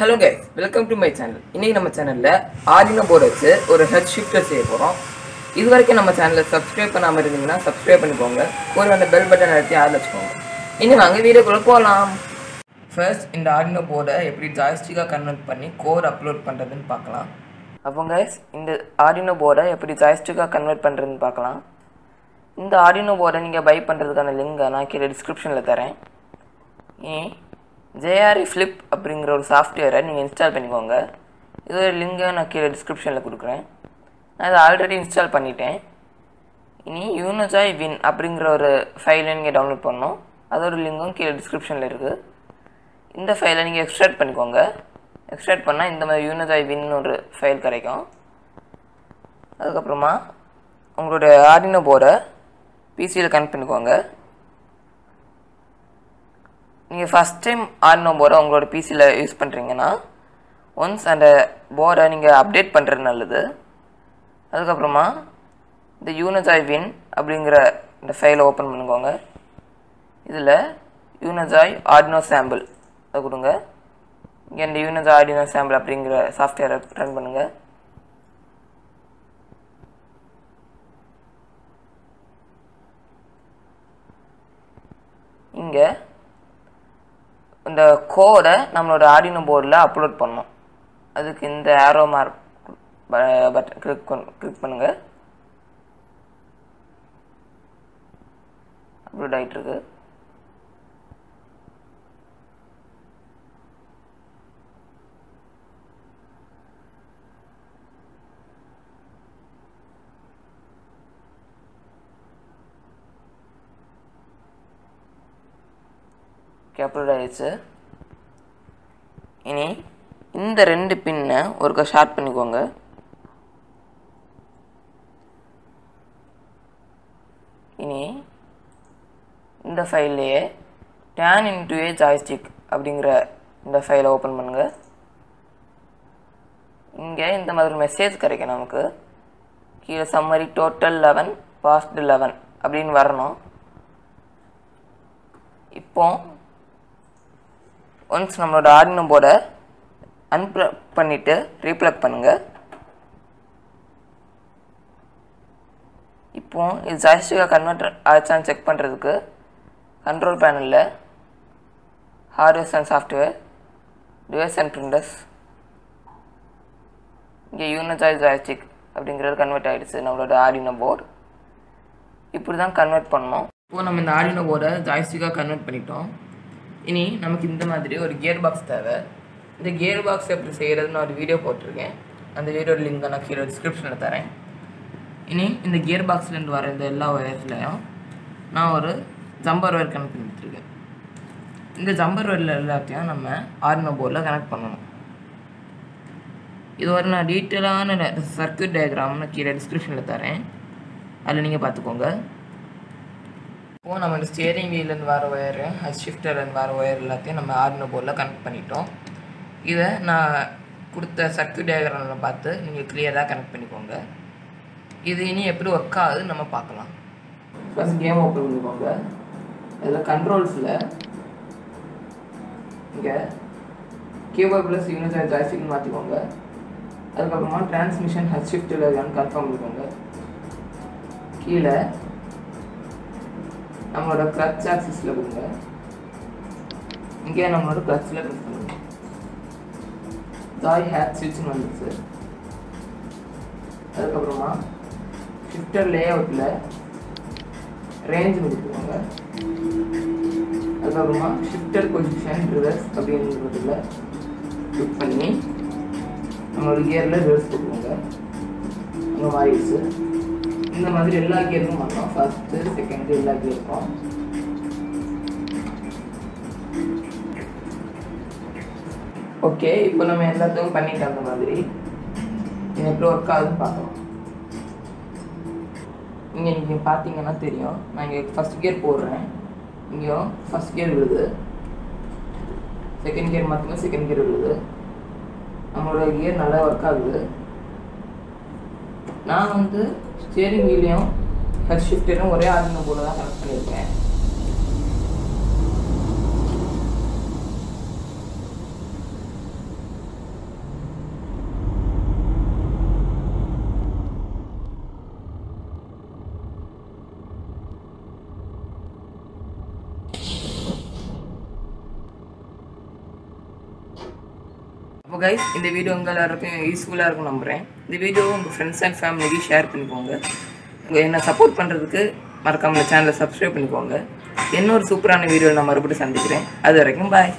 Hello guys, welcome to my channel. இன்னைக்கு நம்ம சேனல்ல Arduino போர்டு வச்சு ஒரு ஹெட் ஷிஃப்டர் செய்ய போறோம். இதுவரைக்கும் நம்ம சேனலை சப்ஸ்கிரைப் பண்ணாம இருந்தீங்கன்னா சப்ஸ்கிரைப் பண்ணிக்கோங்க. கூட அந்த பெல் பட்டன் அழுத்தி ஆல் வச்சுக்கோங்க. இனி வாங்க வீடியோக்குள்ள போலாம். ஃபர்ஸ்ட் இந்த Arduino போர்டை எப்படி ஜாய்ஸ்டிக்கா கன்வெர்ட் பண்ணி கோட் அப்லோட் பண்றதுன்னு பார்க்கலாம். அப்போ guys, இந்த Arduino போர்டை எப்படி ஜாய்ஸ்டிக்கா கன்வெர்ட் பண்றதுன்னு பார்க்கலாம். இந்த Arduino போர்டை நீங்க பை பண்றதுக்கான லிங்க் நான் கீழ டிஸ்கிரிப்ஷன்ல தரேன். JRE Flip அப்படிங்கிற ஒரு சாஃப்ட்வேரை நீங்கள் இன்ஸ்டால் பண்ணிக்கோங்க. இதோட லிங்கை நான் கீழே டிஸ்கிரிப்ஷனில் கொடுக்குறேன். நான் இதை ஆல்ரெடி இன்ஸ்டால் பண்ணிட்டேன். இனி யூனோஜாய் வின் அப்படிங்கிற ஒரு ஃபைலை நீங்கள் டவுன்லோட் பண்ணணும். அதோட லிங்கும் கீழே டிஸ்கிரிப்ஷனில் இருக்குது. இந்த ஃபைலை நீங்கள் எக்ஸ்ட்ராக்ட் பண்ணிக்கோங்க. எக்ஸ்ட்ராக்ட் பண்ணால் இந்த மாதிரி யூனோஜாய் வின் ஒரு ஃபைல் கிடைக்கும். அதுக்கப்புறமா உங்களோட Arduino போர்டை பிசியில் கனெக்ட் பண்ணிக்கோங்க. நீங்கள் ஃபஸ்ட் டைம் Arduino போர்டை உங்களோட பிசியில் யூஸ் பண்ணுறீங்கன்னா ஒன்ஸ் அந்த போர்டை நீங்கள் அப்டேட் பண்ணுறது நல்லது. அதுக்கப்புறமா இந்த யூனோஜாய் வின் அப்படிங்கிற இந்த ஃபைலை ஓப்பன் பண்ணிக்கோங்க. இதில் யூனோஜாய் Arduino சாம்பிள் அதை கொடுங்க. இங்கே இந்த யூனோஜாய் Arduino சாம்பிள் அப்படிங்கிற சாஃப்ட்வேரை ரன் பண்ணுங்கள். இங்கே இந்த கோடை நம்மளோட Arduino போர்டில் அப்லோட் பண்ணணும். அதுக்கு இந்த ஆரோ மார்க் பட்டன் கிளிக் பண்ணுங்கள். அப்லோட் ஆகிட்டுருக்கு. அப்லோட் ஆகிடுச்சு. இனி இந்த ரெண்டு பின்னை ஒருக்கா ஷார்ட் பண்ணிக்கோங்க. இனி இந்த ஃபைல்லையே turn into a joystick அப்படிங்கிற இந்த ஃபைலை ஓப்பன் பண்ணுங்கள். இங்கே இந்த மாதிரி மெசேஜ் கிடைக்கும் நமக்கு. கீழே சம்மரி டோட்டல் 11 பாஸ்ட் 11 அப்படின்னு வரணும். இப்போ ஒன்ஸ் நம்மளோட Arduino போர்டை அன்ப்ளக் பண்ணிவிட்டு ரீப்ளக் பண்ணுங்கள். இப்போ இது ஜாய்ஸ்டிக்காக கன்வெர்ட் ஆச்சான்னு செக் பண்ணுறதுக்கு கண்ட்ரோல் பேனலில் hardwares and software, device and printers, இங்கே யூனோஜாய் ஜாய்ஸ்டிக் அப்படிங்கிறது கன்வெர்ட் ஆகிடுச்சு நம்மளோட Arduino போர்டு. இப்படி தான் கன்வெர்ட் பண்ணோம். இப்போது நம்ம இந்த Arduino போர்டை ஜாய்ஸ்டிக்காக கன்வெர்ட் பண்ணிட்டோம். இனி நமக்கு இந்த மாதிரி ஒரு கியர் பாக்ஸ் தேவை. இந்த கியர் பாக்ஸ் எப்படி செய்கிறதுன்னு ஒரு வீடியோ போட்டிருக்கேன். அந்த வீடியோட லிங்க் நான் கீழே டிஸ்கிரிப்ஷனில் தரேன். இனி இந்த கியர் பாக்ஸ்லேருந்து வர இந்த எல்லா ஒயர்ஸ்லையும் நான் ஒரு ஜம்பர் ஒயர் கனெக்ட் பண்ணி வச்சுருக்கேன். இந்த ஜம்பர் ஒயரில் எல்லாத்தையும் நம்ம Arduino போர்டில் கனெக்ட் பண்ணணும். இது ஒரு நான் டீட்டெயிலான சர்க்யூட் டயக்ராம் நான் கீழே டிஸ்கிரிப்ஷனில் தரேன். அதில் நீங்கள் பார்த்துக்கோங்க. இப்போது நம்ம இந்த ஸ்டியரிங் வீலேருந்து வர ஒயரு, ஹெட் ஷிஃப்டர்லேருந்து வர ஒயர் எல்லாத்தையும் நம்ம Arduino போர்டில் கனெக்ட் பண்ணிட்டோம். இதை நான் கொடுத்த சர்க்யூட் டயக்ராமில் பார்த்து நீங்கள் கிளியராக கனெக்ட் பண்ணிக்கோங்க. இது இனி எப்படி ஒர்க் ஆகுது நம்ம பார்க்கலாம். ஃபஸ்ட் கேம் ஓப்பன் பண்ணிக்கோங்க. இதில் கண்ட்ரோல்ஸில் இங்கே கீபோர்ட் ப்ளஸ் யூனோஜாய் ஜாய்ஸ்டிக்னு மாற்றிக்கோங்க. அதுக்கப்புறமா டிரான்ஸ்மிஷன் ஹெட் ஷிஃப்டில் இருக்கான்னு கன்ஃபார்ம் பண்ணிக்கோங்க. கீழே நம்மளோட கிளட்ச் ஆக்சிஸில் கொடுங்க. இங்கே நம்மளோட கிளட்சில் ப்ரெஸ் பண்ணுங்க. ஜாய் ஹேட் ஸ்விட்ச்னு வந்துச்சு. அதுக்கப்புறமா ஷிஃப்டர் லேஅவுட்டில் ரேஞ்ச் கொடுத்துக்கோங்க. அதுக்கப்புறமா ஷிஃப்டர் பொசிஷன் ரிவர்ஸ் அப்படின்றதுல கிளிக் பண்ணி நம்மளோட கியரில் ரிவர்ஸ் கொடுத்துக்கோங்க. இந்த மாறிடுச்சு. இந்த மாதிரி எல்லா கியருக்கும் பண்ணோம். ஃபஸ்ட்டு செகண்டு எல்லா கியருக்கும். ஓகே, இப்போ நம்ம எல்லாத்துக்கும் பண்ணிட்டு அந்த மாதிரி இது எப்படி ஒர்க் ஆகுதுன்னு பார்க்கலாம். இங்கே நீங்கள் பார்த்தீங்கன்னா தெரியும். நான் இங்கே ஃபஸ்ட் கியர் போடுறேன். இங்கேயும் ஃபஸ்ட் கியர் விழுது. செகண்ட் கியர் மாற்றினா செகண்ட் கியர் விழுது. நம்மளோட கியர் நல்லா ஒர்க் ஆகுது. நான் ஸ்டியரிங் வீலையும் ஹெட் ஷிஃப்டரும் ஒரே Arduino போர்டில் தான் கனெக்ட் பண்ணியிருக்கேன். கைஸ், இந்த வீடியோ உங்கள் எல்லாருக்கும் யூஸ்ஃபுல்லாக இருக்கும் நம்புகிறேன். இந்த வீடியோவை உங்கள் ஃப்ரெண்ட்ஸ் அண்ட் ஃபேமிலிக்கு ஷேர் பண்ணிக்கோங்க. என்னை சப்போர்ட் பண்ணுறதுக்கு மறக்காம இந்த சேனலை சப்ஸ்கிரைப் பண்ணிக்கோங்க. இன்னொரு சூப்பரான வீடியோவில் நான் மறுபடியும் சந்திக்கிறேன். அது வரைக்கும் பாய்.